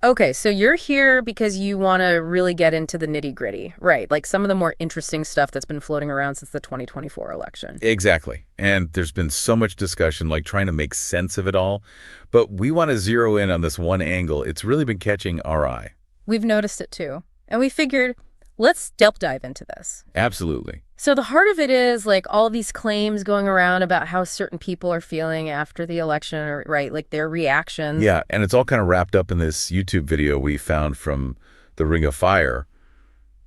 Okay, so you're here because you want to really get into the nitty-gritty, right? Like some of the more interesting stuff that's been floating around since the 2024 election. Exactly. And there's been so much discussion, like trying to make sense of it all. But we want to zero in on this one angle. It's really been catching our eye. We've noticed it too. And we figured, let's deep dive into this. Absolutely. So the heart of it is like all these claims going around about how certain people are feeling after the election, or right, like their reactions. Yeah, and it's all kind of wrapped up in this YouTube video we found from the Ring of Fire.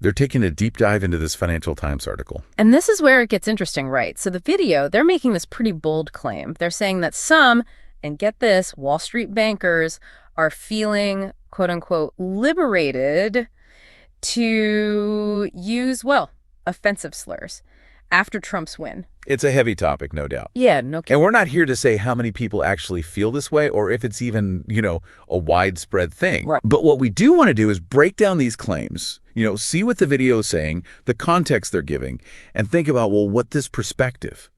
They're taking a deep dive into this Financial Times article. And this is where it gets interesting, right? So the video, they're making this pretty bold claim. They're saying that some, and get this, Wall Street bankers are feeling, quote unquote, liberated to use, well, offensive slurs after Trump's win. It's a heavy topic, no doubt. Yeah, no kidding. And we're not here to say how many people actually feel this way or if it's even, a widespread thing. Right. But what we do want to do is break down these claims, see what the video is saying, the context they're giving, and think about, well, what this perspective,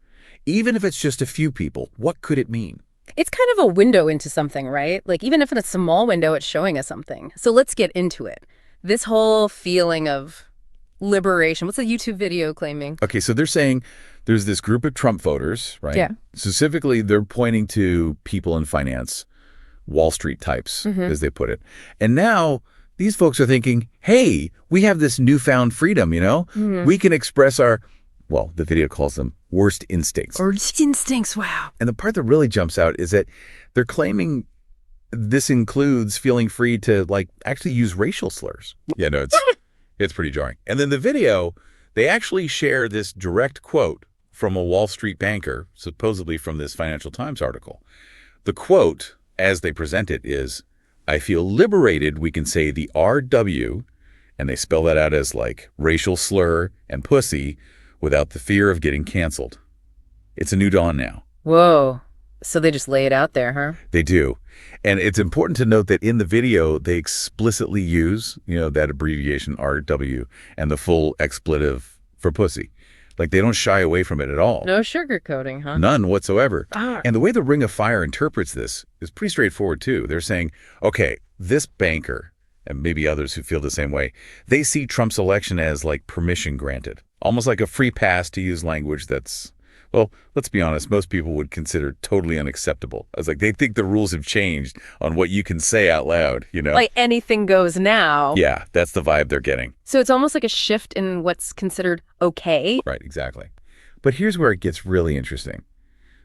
even if it's just a few people, what could it mean? It's kind of a window into something, right? Like even if it's a small window, it's showing us something. So let's get into it. This whole feeling of liberation. What's the YouTube video claiming? Okay, so they're saying there's this group of Trump voters, right? Yeah. Specifically, they're pointing to people in finance, Wall Street types, as they put it. And now these folks are thinking, hey, we have this newfound freedom, We can express our, well, the video calls them worst instincts. Worst instincts, wow. And the part that really jumps out is that they're claiming this includes feeling free to, actually use racial slurs. Yeah, no, it's pretty jarring. And then the video, they actually share this direct quote from a Wall Street banker, supposedly from this Financial Times article. The quote, as they present it, is, "I feel liberated, we can say the RW," and they spell that out as racial slur and pussy, without the fear of getting canceled. It's a new dawn now. Whoa. So they just lay it out there, huh? They do. And it's important to note that in the video, they explicitly use, that abbreviation RW and the full expletive for pussy. They don't shy away from it at all. No sugarcoating, huh? None whatsoever. Ah. And the way the Ring of Fire interprets this is pretty straightforward, too. They're saying, okay, this banker, and maybe others who feel the same way, they see Trump's election as permission granted. Almost like a free pass to use language that's, well, let's be honest, most people would consider totally unacceptable. I was they think the rules have changed on what you can say out loud, Like anything goes now. Yeah, that's the vibe they're getting. So it's almost like a shift in what's considered okay. Right, exactly. But here's where it gets really interesting.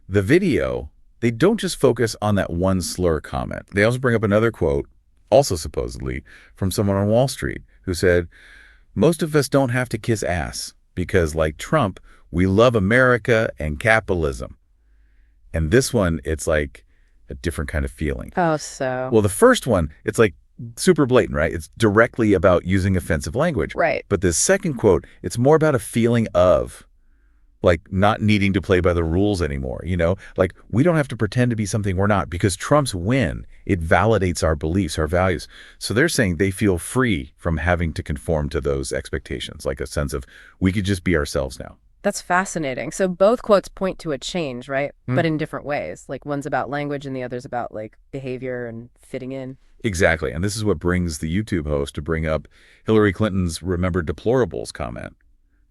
The video, they don't just focus on that one slur comment. They also bring up another quote, also supposedly from someone on Wall Street, who said, "Most of us don't have to kiss ass because, like Trump, we love America and capitalism." And this one, it's a different kind of feeling. Oh, so. Well, the first one, it's super blatant, right? It's directly about using offensive language. Right. But the second quote, it's more about a feeling of, not needing to play by the rules anymore, we don't have to pretend to be something we're not because Trump's win, it validates our beliefs, our values. So they're saying they feel free from having to conform to those expectations, a sense of we could just be ourselves now. That's fascinating. So both quotes point to a change, right? But in different ways. One's about language and the other's about behavior and fitting in. Exactly. And this is what brings the YouTube host to bring up Hillary Clinton's "remember deplorables" comment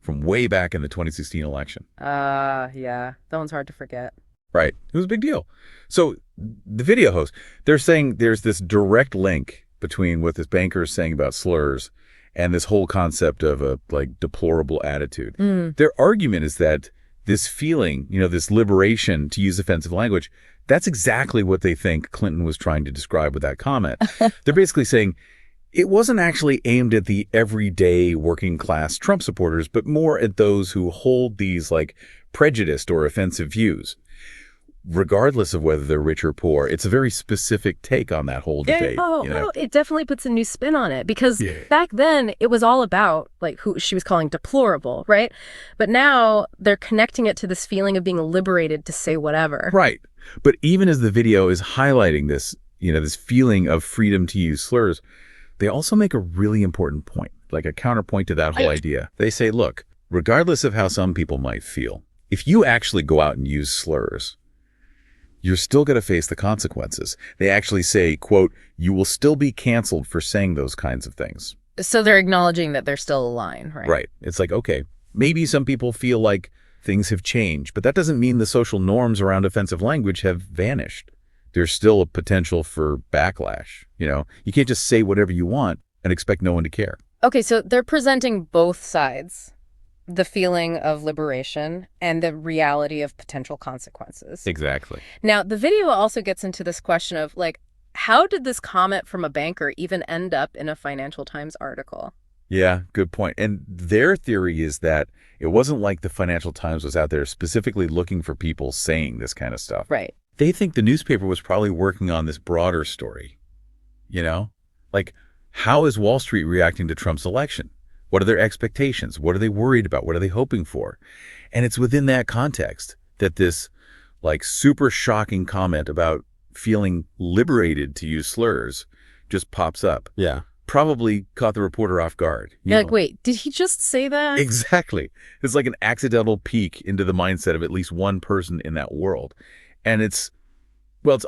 from way back in the 2016 election. Yeah. That one's hard to forget. Right. It was a big deal. So the video host, they're saying there's this direct link between what this banker is saying about slurs and this whole concept of a deplorable attitude. Their argument is that this feeling, this liberation to use offensive language, that's exactly what they think Clinton was trying to describe with that comment. They're basically saying it wasn't actually aimed at the everyday working class Trump supporters, but more at those who hold these prejudiced or offensive views. Regardless of whether they're rich or poor, it's a very specific take on that whole debate. Well, it definitely puts a new spin on it because back then it was all about who she was calling deplorable, right? But now they're connecting it to this feeling of being liberated to say whatever. Right. But even as the video is highlighting this, this feeling of freedom to use slurs, they also make a really important point, a counterpoint to that whole idea. They say, look, regardless of how some people might feel, if you actually go out and use slurs, you're still going to face the consequences. They actually say, quote, you will still be canceled for saying those kinds of things. So they're acknowledging that there's still a line, right? Right. It's like, okay, maybe some people feel like things have changed, but that doesn't mean the social norms around offensive language have vanished. There's still a potential for backlash. You can't just say whatever you want and expect no one to care. Okay, so they're presenting both sides, the feeling of liberation and the reality of potential consequences. Exactly. Now, the video also gets into this question of, like, how did this comment from a banker even end up in a Financial Times article? Yeah, good point. And their theory is that it wasn't like the Financial Times was out there specifically looking for people saying this kind of stuff. Right. They think the newspaper was probably working on this broader story. Like, how is Wall Street reacting to Trump's election? What are their expectations? What are they worried about? What are they hoping for? And it's within that context that this, like, super shocking comment about feeling liberated to use slurs just pops up. Yeah. Probably caught the reporter off guard. You're like, wait, did he just say that? Exactly. It's like an accidental peek into the mindset of at least one person in that world. And it's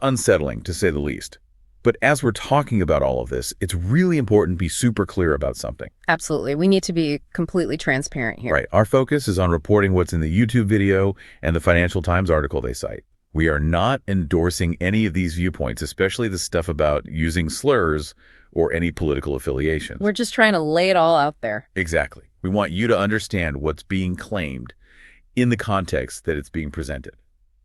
unsettling, to say the least. But as we're talking about all of this, it's really important to be super clear about something. Absolutely. We need to be completely transparent here. Right. Our focus is on reporting what's in the YouTube video and the Financial Times article they cite. We are not endorsing any of these viewpoints, especially the stuff about using slurs or any political affiliations. We're just trying to lay it all out there. Exactly. We want you to understand what's being claimed in the context that it's being presented.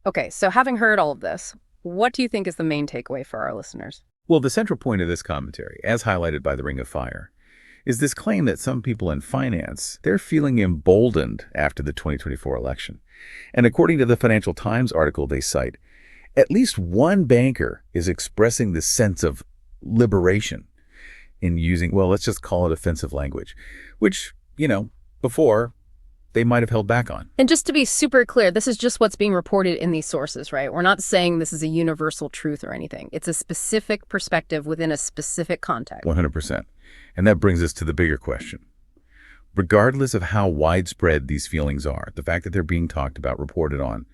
Okay, so having heard all of this, what do you think is the main takeaway for our listeners? Well, the central point of this commentary, as highlighted by the Ring of Fire, is this claim that some people in finance, they're feeling emboldened after the 2024 election. And according to the Financial Times article they cite, at least one banker is expressing this sense of liberation in using, well, let's just call it offensive language, which, before they might have held back on. And just to be super clear, this is just what's being reported in these sources, right? We're not saying this is a universal truth or anything. It's a specific perspective within a specific context. 100%. And that brings us to the bigger question. Regardless of how widespread these feelings are, the fact that they're being talked about, reported on,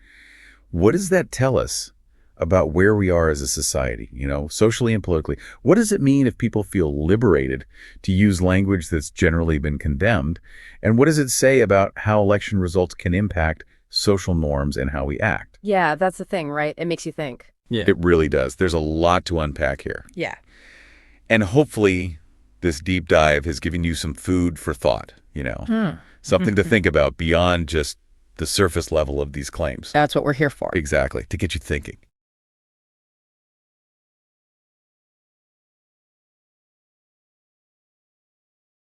what does that tell us about where we are as a society, socially and politically? What does it mean if people feel liberated to use language that's generally been condemned? And what does it say about how election results can impact social norms and how we act? Yeah, that's the thing, right? It makes you think. Yeah. It really does. There's a lot to unpack here. Yeah. And hopefully this deep dive has given you some food for thought, something to think about beyond just the surface level of these claims. That's what we're here for. Exactly, to get you thinking.